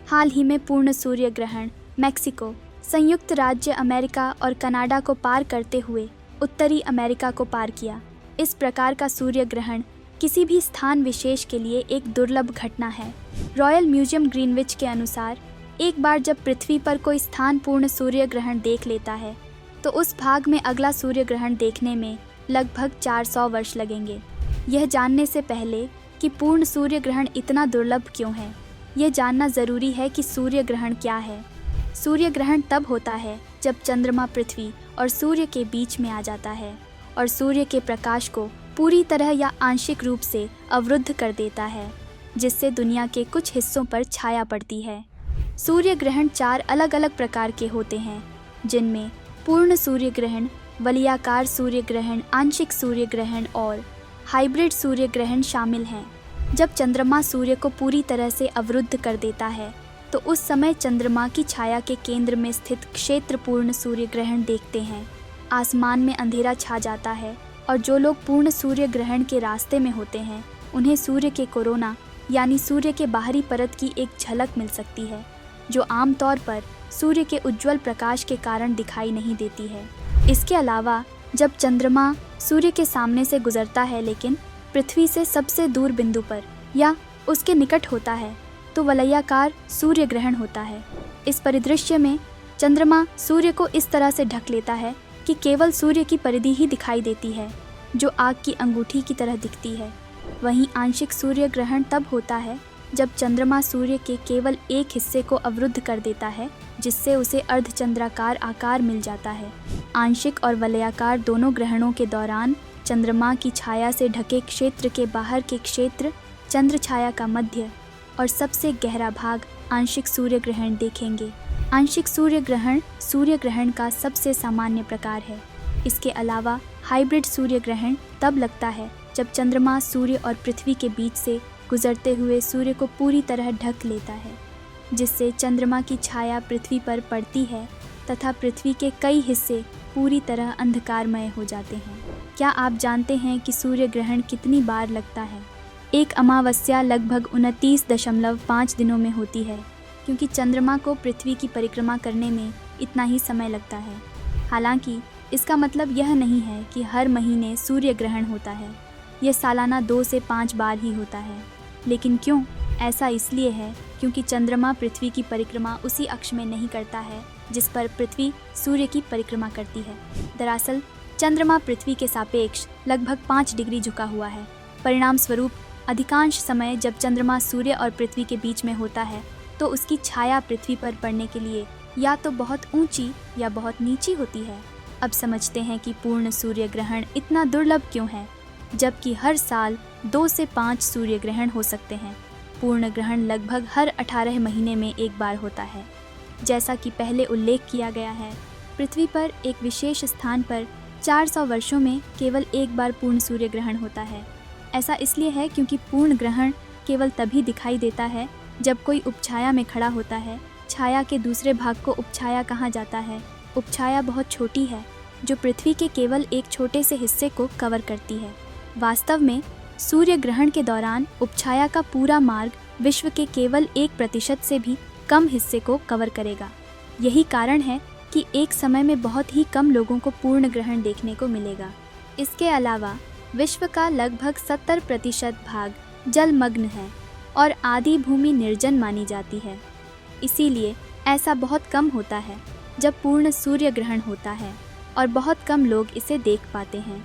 हाल ही में पूर्ण सूर्य ग्रहण मैक्सिको, संयुक्त राज्य अमेरिका और कनाडा को पार करते हुए उत्तरी अमेरिका को पार किया। इस प्रकार का सूर्य ग्रहण किसी भी स्थान विशेष के लिए एक दुर्लभ घटना है। रॉयल म्यूजियम ग्रीनविच के अनुसार एक बार जब पृथ्वी पर कोई स्थान पूर्ण सूर्य ग्रहण देख लेता है तो उस भाग में अगला सूर्य ग्रहण देखने में लगभग 400 वर्ष लगेंगे। यह जानने से पहले कि पूर्ण सूर्य ग्रहण इतना दुर्लभ क्यों है, यह जानना ज़रूरी है कि सूर्य ग्रहण क्या है। सूर्य ग्रहण तब होता है जब चंद्रमा पृथ्वी और सूर्य के बीच में आ जाता है और सूर्य के प्रकाश को पूरी तरह या आंशिक रूप से अवरुद्ध कर देता है, जिससे दुनिया के कुछ हिस्सों पर छाया पड़ती है। सूर्य ग्रहण 4 अलग अलग प्रकार के होते हैं, जिनमें पूर्ण सूर्य ग्रहण, वलयाकार सूर्य ग्रहण, आंशिक सूर्य ग्रहण और हाइब्रिड सूर्य ग्रहण शामिल हैं। जब चंद्रमा सूर्य को पूरी तरह से अवरुद्ध कर देता है तो उस समय चंद्रमा की छाया के केंद्र में स्थित क्षेत्र पूर्ण सूर्य ग्रहण देखते हैं। आसमान में अंधेरा छा जाता है और जो लोग पूर्ण सूर्य ग्रहण के रास्ते में होते हैं उन्हें सूर्य के कोरोना यानी सूर्य के बाहरी परत की एक झलक मिल सकती है, जो आमतौर पर सूर्य के उज्जवल प्रकाश के कारण दिखाई नहीं देती है। इसके अलावा जब चंद्रमा सूर्य के सामने से गुजरता है लेकिन पृथ्वी से सबसे दूर बिंदु पर या उसके निकट होता है तो वलयाकार सूर्य ग्रहण होता है। इस परिदृश्य में चंद्रमा सूर्य को इस तरह से ढक लेता है कि केवल सूर्य की परिधि ही दिखाई देती है, जो आग की अंगूठी की तरह दिखती है। वहीं आंशिक सूर्य ग्रहण तब होता है जब चंद्रमा सूर्य के केवल एक हिस्से को अवरुद्ध कर देता है, जिससे उसे अर्धचंद्राकार आकार मिल जाता है। आंशिक और वलयाकार दोनों ग्रहणों के दौरान चंद्रमा की छाया से ढके क्षेत्र के बाहर के क्षेत्र, चंद्र छाया का मध्य और सबसे गहरा भाग आंशिक सूर्य ग्रहण देखेंगे। आंशिक सूर्य ग्रहण का सबसे सामान्य प्रकार है। इसके अलावा हाइब्रिड सूर्य ग्रहण तब लगता है जब चंद्रमा सूर्य और पृथ्वी के बीच से गुजरते हुए सूर्य को पूरी तरह ढक लेता है, जिससे चंद्रमा की छाया पृथ्वी पर पड़ती है तथा पृथ्वी के कई हिस्से पूरी तरह अंधकारमय हो जाते हैं। क्या आप जानते हैं कि सूर्य ग्रहण कितनी बार लगता है? एक अमावस्या लगभग 29.5 दिनों में होती है, क्योंकि चंद्रमा को पृथ्वी की परिक्रमा करने में इतना ही समय लगता है। हालांकि इसका मतलब यह नहीं है कि हर महीने सूर्य ग्रहण होता है। यह सालाना 2 से 5 बार ही होता है। लेकिन क्यों? ऐसा इसलिए है क्योंकि चंद्रमा पृथ्वी की परिक्रमा उसी अक्ष में नहीं करता है जिस पर पृथ्वी सूर्य की परिक्रमा करती है। दरअसल चंद्रमा पृथ्वी के सापेक्ष लगभग 5 डिग्री झुका हुआ है। परिणाम स्वरूप अधिकांश समय जब चंद्रमा सूर्य और पृथ्वी के बीच में होता है तो उसकी छाया पृथ्वी पर पड़ने के लिए या तो बहुत ऊंची या बहुत नीची होती है। अब समझते हैं कि पूर्ण सूर्य ग्रहण इतना दुर्लभ क्यों है, जबकि हर साल 2 से 5 सूर्य ग्रहण हो सकते हैं। पूर्ण ग्रहण लगभग हर 18 महीने में एक बार होता है। जैसा कि पहले उल्लेख किया गया है, पृथ्वी पर एक विशेष स्थान पर 400 वर्षों में केवल एक बार पूर्ण सूर्य ग्रहण होता है। ऐसा इसलिए है क्योंकि पूर्ण ग्रहण केवल तभी दिखाई देता है जब कोई उपछाया में खड़ा होता है। छाया के दूसरे भाग को उपछाया कहा जाता है। उपछाया बहुत छोटी है, जो पृथ्वी के केवल एक छोटे से हिस्से को कवर करती है। वास्तव में सूर्य ग्रहण के दौरान उपछाया का पूरा मार्ग विश्व के केवल 1% से भी कम हिस्से को कवर करेगा। यही कारण है कि एक समय में बहुत ही कम लोगों को पूर्ण ग्रहण देखने को मिलेगा। इसके अलावा विश्व का लगभग 70% भाग जलमग्न है और आधी भूमि निर्जन मानी जाती है। इसीलिए ऐसा बहुत कम होता है जब पूर्ण सूर्य ग्रहण होता है और बहुत कम लोग इसे देख पाते हैं।